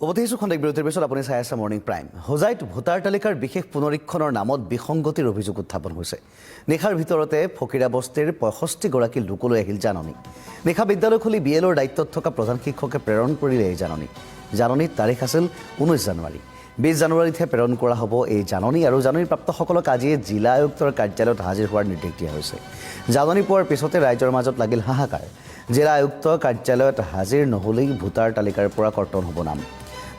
উপদেশু খন্তেক বিৰতিৰ পিছত আপুনি চাই আছে মৰ্নিং প্ৰাইম। হোজাইত ভোটাৰ তালিকাৰ বিশেষ পুনৰীক্ষণৰ নামত বিসংগতিৰ অভিযোগ উত্থাপন হৈছে। নিশাৰ ভিতৰতে ফকিৰা বস্তিৰ ৬৫গৰাকী লোকলৈ আহিল জাননী। নিশা বিদ্যালয় খুলি বিএলৰ দায়িত্বত থকা প্ৰধান শিক্ষকে প্ৰেৰণ কৰিলে এই জাননী। জাননীত তাৰিখ আছিল ১৯ জানুৱাৰী। ২০ জানুৱাৰীতহে প্ৰেৰণ কৰা হ'ব এই জাননী আৰু জাননীপ্ৰাপ্তসকলক আজিয়ে জিলা আয়ুক্তৰ কাৰ্যালয়ত হাজিৰ হোৱাৰ নিৰ্দেশ দিয়া হৈছে। জাননী পোৱাৰ পিছতে ৰাইজৰ মাজত লাগিল হাহাকাৰ। জিলা আয়ুক্ত কাৰ্যালয়ত হাজিৰ নহ'লেই ভোটাৰ তালিকাৰ পৰা কৰ্তন হ'ব নাম।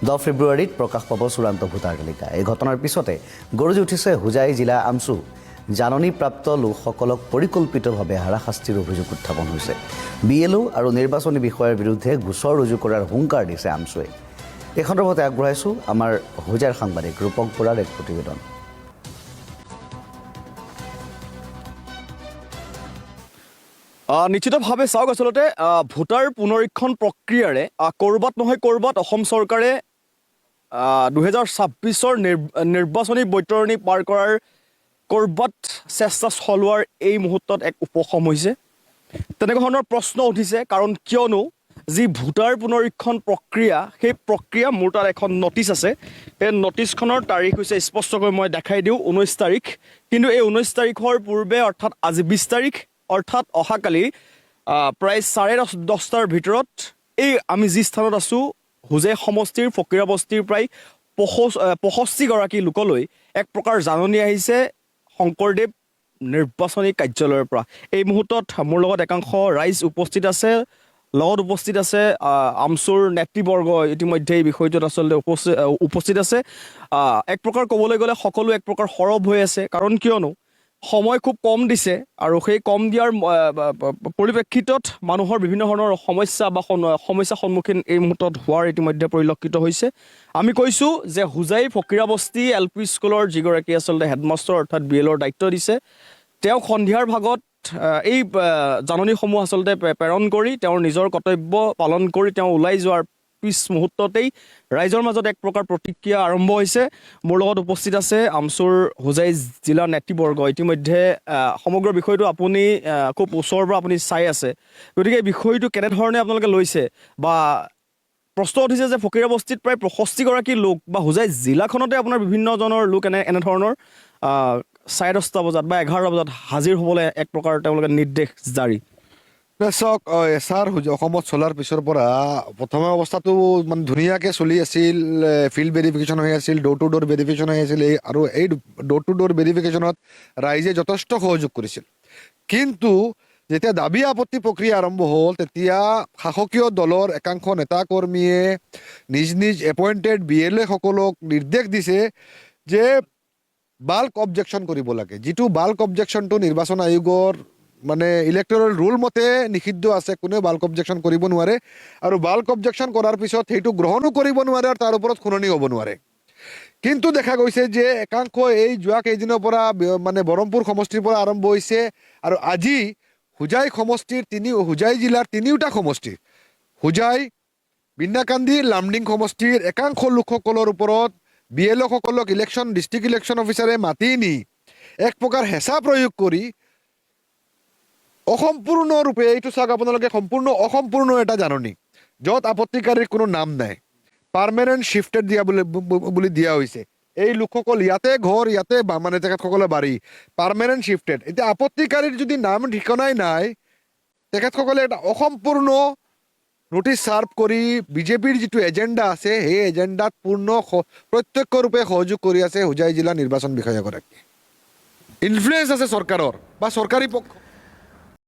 10 ফেব্ৰুৱাৰীত প্ৰকাশ পাব চূড়ান্ত ভোটাৰ তালিকা। এই ঘটনাৰ পিছতে গৰজি উঠিছে হোজাই জিলা আমচু। জাননীপ্ৰাপ্ত লোকসকলক পৰিকল্পিতভাৱে হাৰাশাস্তিৰ অভিযোগ উত্থাপন হৈছে। বিএলঅ' আৰু নিৰ্বাচনী বিষয়াৰ বিৰুদ্ধে গোচৰ ৰুজু কৰাৰ হুংকাৰ দিছে আমচুৱে। এই সন্দৰ্ভতে আগবঢ়াইছোঁ আমাৰ হোজাইৰ সাংবাদিক ৰূপক বৰাৰ এক প্ৰতিবেদন। নিশ্চিতভাৱে চাওক, আচলতে ভোটাৰ পুনৰীক্ষণ প্ৰক্ৰিয়াৰে ক'ৰবাত নহয় ক'ৰবাত অসম চৰকাৰে 2026ৰ নিৰ্বাচনী বৈতৰণি পাৰ কৰাৰ ক'ৰবাত চেষ্টা চলোৱাৰ এই মুহূৰ্তত এক উপশম হৈছে। তেনেকুৱা ধৰণৰ প্ৰশ্ন উঠিছে, কাৰণ কিয়নো যি ভোটাৰ পুনৰীক্ষণ প্ৰক্ৰিয়া, সেই প্ৰক্ৰিয়া মোৰ তাত এখন নটিচ আছে। এই নটিচখনৰ তাৰিখ হৈছে স্পষ্টকৈ মই দেখাই দিওঁ 19 তাৰিখ। কিন্তু এই 19 তাৰিখৰ পূৰ্বে অৰ্থাৎ আজি 20 তাৰিখ, অৰ্থাৎ অহাকালি প্ৰায় 10:30টাৰ ভিতৰত এই আমি যি স্থানত আছোঁ হোজাই সমষ্টিৰ ফকিৰা বস্তিৰ প্ৰায় ৬৫গৰাকী লোকলৈ এক প্ৰকাৰ জাননী আহিছে শংকৰদেৱ নিৰ্বাচনী কাৰ্যালয়ৰ পৰা। এই মুহূৰ্তত মোৰ লগত একাংশ ৰাইজ উপস্থিত আছে, লগত উপস্থিত আছে আমচুৰ নেতৃবৰ্গ ইতিমধ্যে এই বিষয়টোত আচলতে উপস্থিত আছে। এক প্ৰকাৰ ক'বলৈ গ'লে সকলো এক প্ৰকাৰ সৰব হৈ আছে, কাৰণ কিয়নো সময় খুব কম দিছে আৰু সেই কম দিয়াৰ পৰিপ্ৰেক্ষিতত মানুহৰ বিভিন্ন ধৰণৰ সমস্যাৰ সন্মুখীন এই মুহূৰ্তত হোৱাৰ ইতিমধ্যে পৰিলক্ষিত হৈছে। আমি কৈছোঁ যে হোজাই ফকিৰা বস্তি LP স্কুলৰ যিগৰাকী আচলতে হেডমাষ্টাৰ অৰ্থাৎ বিএলৰ দায়িত্ব দিছে, তেওঁ সন্ধিয়াৰ ভাগত এই জাননীসমূহ আচলতে প্ৰেৰণ কৰি তেওঁৰ নিজৰ কৰ্তব্য পালন কৰি তেওঁ ওলাই যোৱাৰ পিছ মুহূৰ্ততেই ৰাইজৰ মাজত এক প্ৰকাৰ প্ৰতিক্ৰিয়া আৰম্ভ হৈছে। মোৰ লগত উপস্থিত আছে আমচুৰ হোজাই জিলা নেতৃবৰ্গ। ইতিমধ্যে সমগ্ৰ বিষয়টো আপুনি খুব ওচৰৰ পৰা আপুনি চাই আছে, গতিকে এই বিষয়টো কেনেধৰণে আপোনালোকে লৈছে, বা প্ৰশ্ন উঠিছে যে ফকিৰা বস্তিত প্ৰায় ৬৫গৰাকী লোক বা হোজাই জিলাখনতে আপোনাৰ বিভিন্নজনৰ লোক এনেধৰণৰ 10:30 বজাত বা 11 বজাত হাজিৰ হ'বলৈ এক প্ৰকাৰ তেওঁলোকে নিৰ্দেশ জাৰি। চাওক, এছাৰ অসমত চলাৰ পিছৰ পৰা প্ৰথম অৱস্থাটো মানে ধুনীয়াকৈ চলি আছিল। ফিল্ড ভেৰিফিকেশ্যন হৈ আছিল, ড'ৰ টু ড'ৰ ভেৰিফিকেশ্যন হৈ আছিল, আৰু এই ড'ৰ টু ড'ৰ ভেৰিফিকেশ্যনত ৰাইজে যথেষ্ট সহযোগ কৰিছিল। কিন্তু যেতিয়া দাবী আপত্তি প্ৰক্ৰিয়া আৰম্ভ হ'ল, তেতিয়া শাসকীয় দলৰ একাংশ নেতা কৰ্মীয়ে নিজ নিজ এপইণ্টেড BLA-সকলক নিৰ্দেশ দিছে যে বাল্ক অবজেকশ্যন কৰিব লাগে। যিটো বাল্ক অবজেকশ্যনটো নিৰ্বাচন আয়োগৰ মানে ইলেক্টৰেল ৰুল মতে নিষিদ্ধ আছে, কোনেও বাল্ক অবজেকশ্যন কৰিব নোৱাৰে, আৰু বাল্ক অবজেকশ্যন কৰাৰ পিছত সেইটো গ্ৰহণো কৰিব নোৱাৰে আৰু তাৰ ওপৰত শুনানি হ'ব নোৱাৰে। কিন্তু দেখা গৈছে যে একাংশ এই যোৱা কেইদিনৰ পৰা মানে বৰমপুৰ সমষ্টিৰ পৰা আৰম্ভ হৈছে, আৰু আজি হোজাই সমষ্টিৰ হোজাই জিলাৰ তিনিওটা সমষ্টি, হোজাই, বিন্নাকান্দি, লামডিং সমষ্টিৰ একাংশ লোকসকলৰ ওপৰত BLO-সকলক ডিষ্ট্ৰিক্ট ইলেকশ্যন অফিচাৰে মাতি নি এক প্ৰকাৰ হেঁচা প্ৰয়োগ কৰি অসম্পূৰ্ণৰূপে, এইটো চাওক আপোনালোকে, সম্পূৰ্ণ অসম্পূৰ্ণ এটা জাননী, য'ত আপত্তিকাৰীৰ কোনো নাম নাই, পাৰ্মানেণ্ট শ্বিফটেড বুলি দিয়া হৈছে। এই লোকসকল ইয়াতে ঘৰ, ইয়াতে মানে তেখেতসকলে বাৰী, পাৰ্মানেণ্ট শ্বিফটেড। এতিয়া আপত্তিকাৰীৰ যদি নাম ঠিকনাই নাই, তেখেতসকলে এটা অসম্পূৰ্ণ নোটিছ ছাৰ্ভ কৰি বিজেপিৰ যিটো এজেণ্ডা আছে, সেই এজেণ্ডাত প্ৰত্যক্ষৰূপে সহযোগ কৰি আছে হোজাই জিলা নিৰ্বাচন বিষয়াগৰাকী। ইনফ্লুৱেঞ্চ আছে চৰকাৰৰ বা চৰকাৰী পক্ষ।